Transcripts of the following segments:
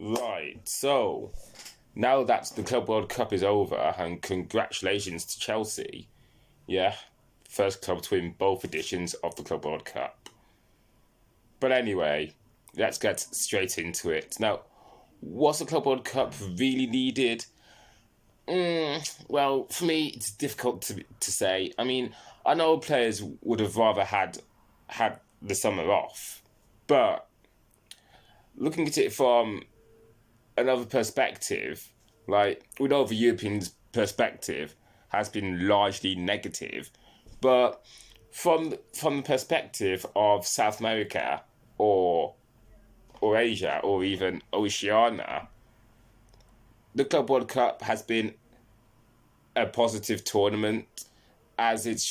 Right, so now that the Club World Cup is over, and congratulations to Chelsea. Yeah, first club to win both editions of the Club World Cup. But anyway, let's get straight into it. Now, was the Club World Cup really needed? Well, for me, it's difficult to say. I mean, I know players would have rather had the summer off, but looking at it from another perspective, like we know the European perspective has been largely negative, but from the perspective of South America or or Asia or even Oceania, the Club World Cup has been a positive tournament as it's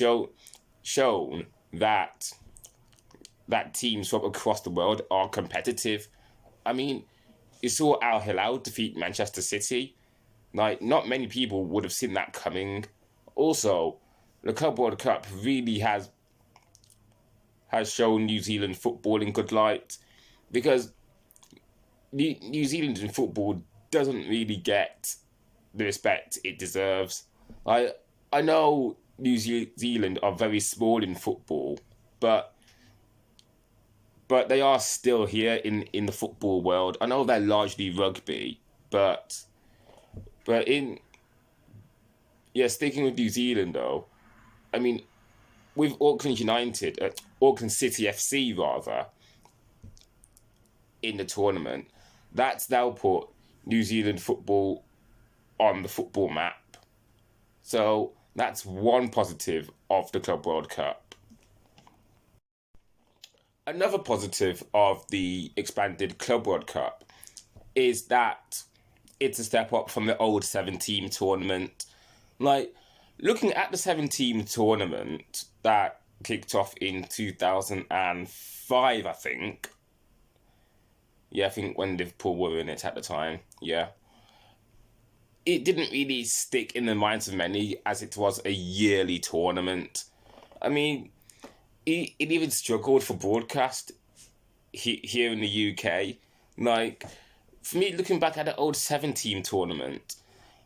shown that teams from across the world are competitive. I mean, you saw Al Hilal defeat Manchester City. Like, not many people would have seen that coming. Also, the Club World Cup really has shown New Zealand football in good light because New Zealand in football doesn't really get the respect it deserves. I I know Zealand are very small in football, but they are still here in the football world. I know they're largely rugby, but in yeah, sticking with New Zealand though, I mean, with Auckland City FC rather, in the tournament, that's now put New Zealand football on the football map. So that's one positive of the Club World Cup. Another positive of the expanded Club World Cup is that it's a step up from the old 7-team tournament. Like, looking at the 7-team tournament that kicked off in 2005, I think. Yeah, I think when Liverpool were in it at the time. Yeah. It didn't really stick in the minds of many as it was a yearly tournament. I mean, it even struggled for broadcast here in the UK. Like, for me, looking back at the old 7-team tournament,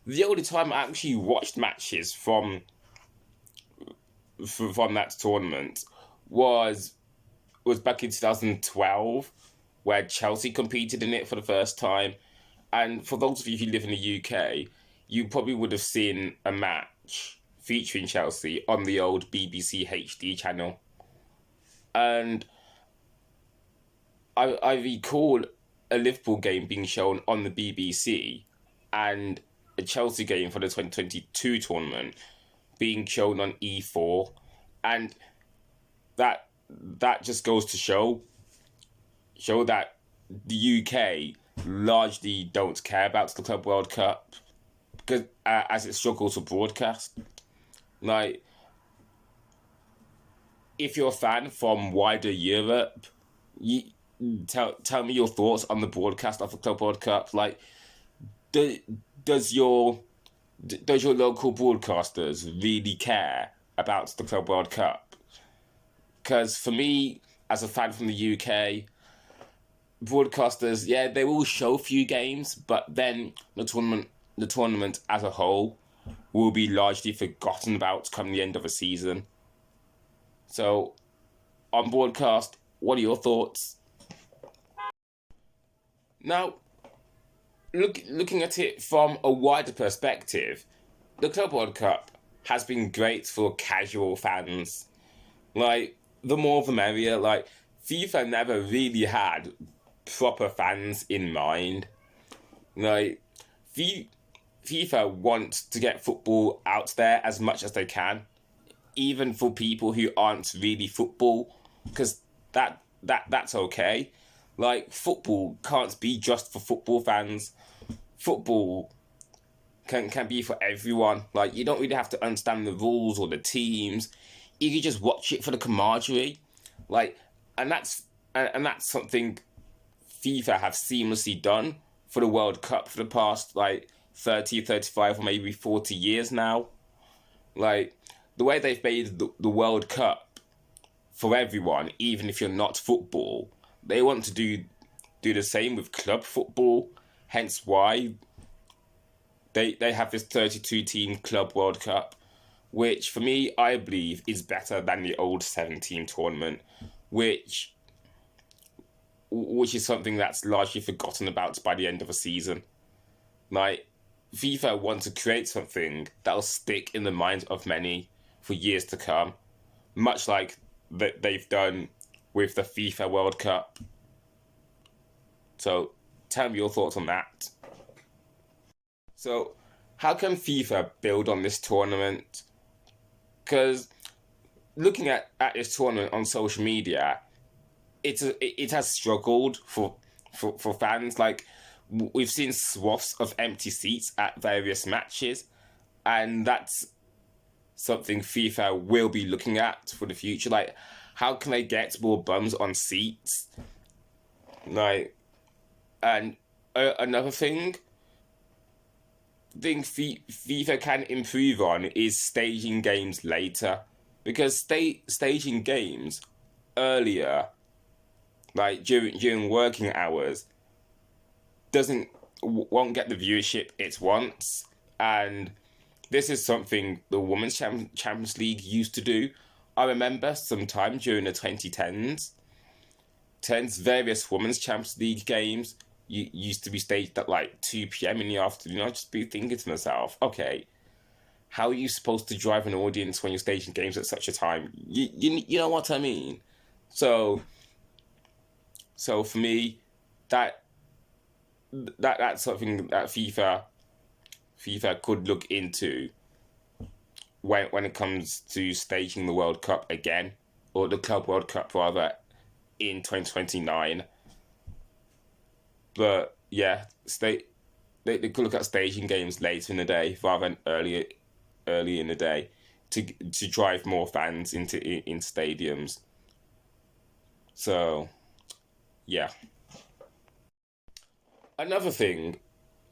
the only time I actually watched matches from that tournament was back in 2012, where Chelsea competed in it for the first time. And for those of you who live in the UK, you probably would have seen a match featuring Chelsea on the old BBC HD channel. And I recall a Liverpool game being shown on the BBC and a Chelsea game for the 2022 tournament being shown on E4. And that just goes to show that the UK largely don't care about the Club World Cup because as it struggles to broadcast. Like, if you're a fan from wider Europe, you tell me your thoughts on the broadcast of the Club World Cup. Like, do, does your local broadcasters really care about the Club World Cup? Because for me, as a fan from the UK, broadcasters, yeah, they will show a few games, but then the tournament as a whole will be largely forgotten about come the end of a season. So, on broadcast, what are your thoughts? Now, looking at it from a wider perspective, the Club World Cup has been great for casual fans. Like, the more the merrier. Like, FIFA never really had proper fans in mind. Like, FIFA wants to get football out there as much as they can, even for people who aren't really football, because that's okay. Like, football can't be just for football fans. Football can be for everyone. Like, you don't really have to understand the rules or the teams. You can just watch it for the camaraderie. Like, and that's something FIFA have seamlessly done for the World Cup for the past, like, 30, 35, or maybe 40 years now. Like, the way they've made the World Cup for everyone, even if you're not football, they want to do the same with club football. Hence why they have this 32-team Club World Cup, which for me, I believe, is better than the old 7-team tournament, which is something that's largely forgotten about by the end of a season. Like, FIFA want to create something that'll stick in the minds of many for years to come, much like they've done with the FIFA World Cup. So, tell me your thoughts on that. So, how can FIFA build on this tournament? Because looking at this tournament on social media, it has struggled for fans. Like, we've seen swaths of empty seats at various matches, and that's something FIFA will be looking at for the future. Like, how can they get more bums on seats? Like, and another thing FIFA can improve on is staging games later, because staging games earlier, like during working hours, won't get the viewership it wants. And this is something the Women's Champions League used to do. I remember sometime during the 2010s, various Women's Champions League games used to be staged at like 2 p.m. in the afternoon. I'd just be thinking to myself, okay, how are you supposed to drive an audience when you're staging games at such a time? You know what I mean? So for me, that's something that FIFA could look into when it comes to staging the World Cup again, or the Club World Cup rather, in 2029. But yeah, they could look at staging games later in the day rather than early in the day to drive more fans into stadiums. So yeah. Another thing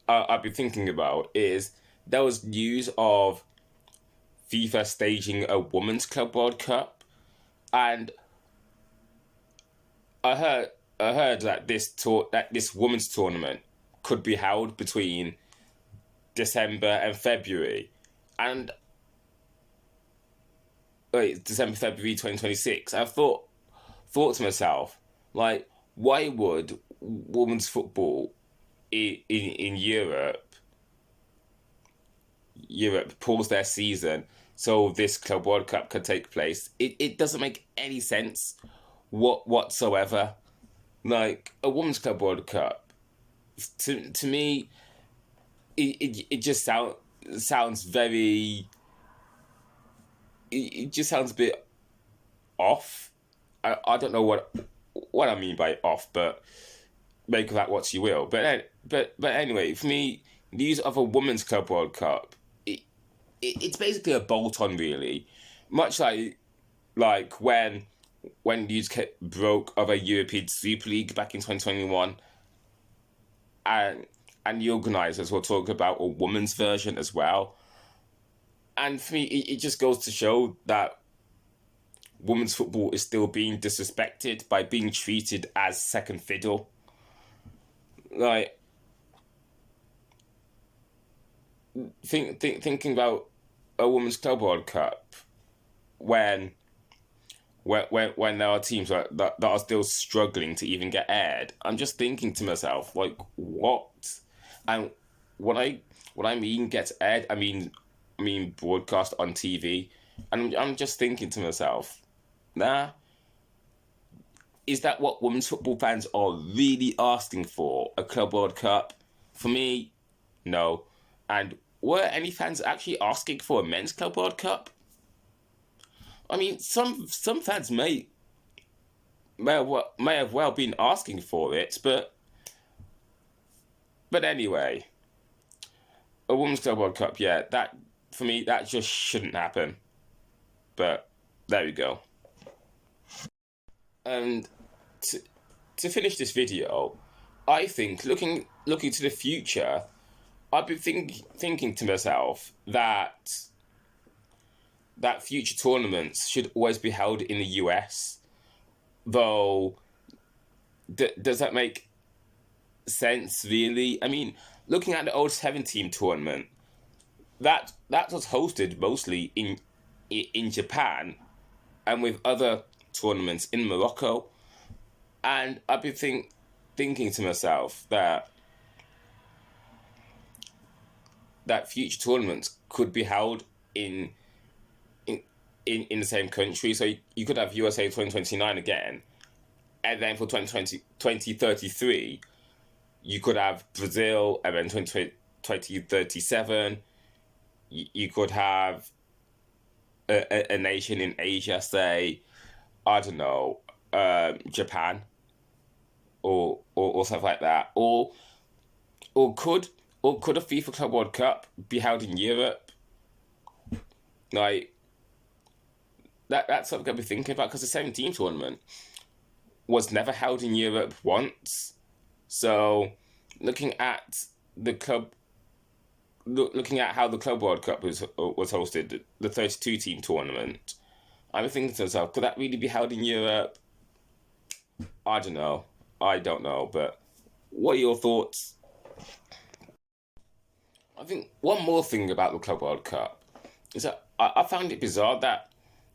I've been thinking about is there was news of FIFA staging a Women's Club World Cup, and I heard that this women's tournament could be held between December and February, and wait, February 2026. I thought to myself, like, why would women's football in Europe pause their season so this Club World Cup could take place? It doesn't make any sense whatsoever. Like, a Women's Club World Cup, to me, it just sounds very. It just sounds a bit off. I don't know what I mean by off, but make of that what you will. But anyway, for me, news of a Women's Club World Cup, it's basically a bolt-on, really, much like when news broke of a European Super League back in 2021, and the organisers will talk about a women's version as well. And for me, it just goes to show that women's football is still being disrespected by being treated as second fiddle. Like, thinking about a Women's Club World Cup when there are teams that are still struggling to even get aired. I'm just thinking to myself, like, what? And what I mean gets aired, I mean broadcast on TV. And I'm just thinking to myself, nah, is that what women's football fans are really asking for? A Club World Cup? For me, no. And were any fans actually asking for a men's Club World Cup? I mean, some fans may have well been asking for it, but anyway, a Women's Club World Cup, yeah, that for me that just shouldn't happen. But there we go. And to finish this video, I think looking to the future, I've been thinking to myself that future tournaments should always be held in the US. Though, does that make sense, really. I mean, looking at the old 7 team tournament, that was hosted mostly in Japan and with other tournaments in Morocco. And I've been thinking to myself that future tournaments could be held in in the same country. So you could have USA 2029 again, and then for 2033, you could have Brazil, and then 2037, you could have a nation in Asia, say, I don't know, Japan or something like that, or could a FIFA Club World Cup be held in Europe? Like that's something I've been thinking about because the 17 tournament was never held in Europe once. So looking at the club, looking at how the Club World Cup was hosted, the 32 team tournament, I'm thinking to myself, could that really be held in Europe? I don't know. I don't know, but what are your thoughts? I think one more thing about the Club World Cup is that I found it bizarre that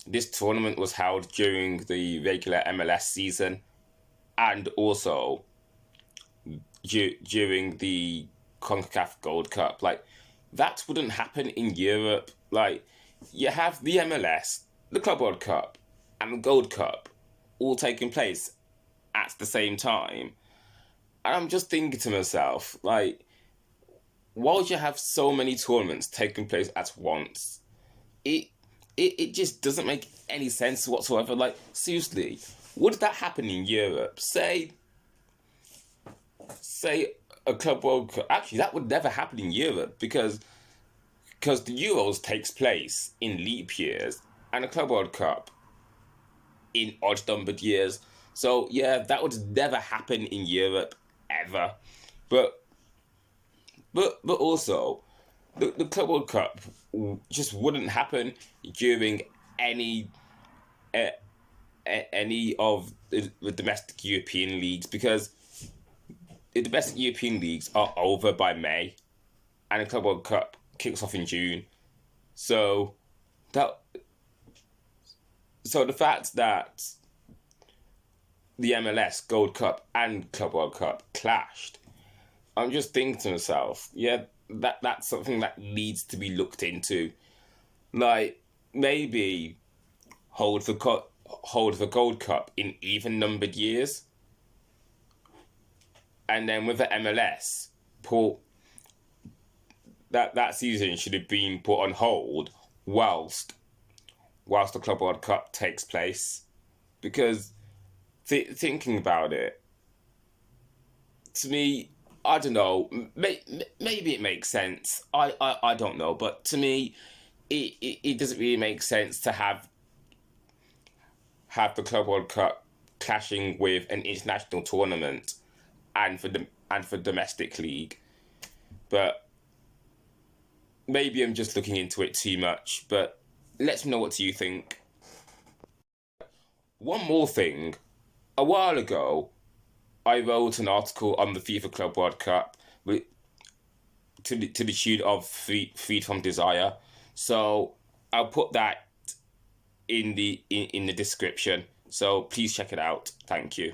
this tournament was held during the regular MLS season and also during the CONCACAF Gold Cup. Like, that wouldn't happen in Europe. Like, you have the MLS, the Club World Cup, and the Gold Cup all taking place at the same time. And I'm just thinking to myself, like, why would you have so many tournaments taking place at once? It it just doesn't make any sense whatsoever. Like, seriously, would that happen in Europe? Say a Club World Cup. Actually, that would never happen in Europe because the Euros takes place in leap years and the Club World Cup in odd numbered years. So yeah, that would never happen in Europe ever. But but also the Club World Cup just wouldn't happen during any uh, any of the domestic European leagues because the domestic European leagues are over by May, and the Club World Cup kicks off in June. So that so the fact that the MLS Gold Cup and Club World Cup clashed, I'm just thinking to myself, yeah, that's something that needs to be looked into. Like maybe hold the Gold Cup in even numbered years, and then with the MLS, put that season should have been put on hold whilst the Club World Cup takes place, because thinking about it, to me, I don't know. Maybe it makes sense. I don't know, but to me, it doesn't really make sense to have the Club World Cup clashing with an international tournament and for domestic league. But maybe I'm just looking into it too much. But let me know what you think. One more thing. A while ago, I wrote an article on the FIFA Club World Cup to the tune of Freed from Desire. So I'll put that in the description. So please check it out. Thank you.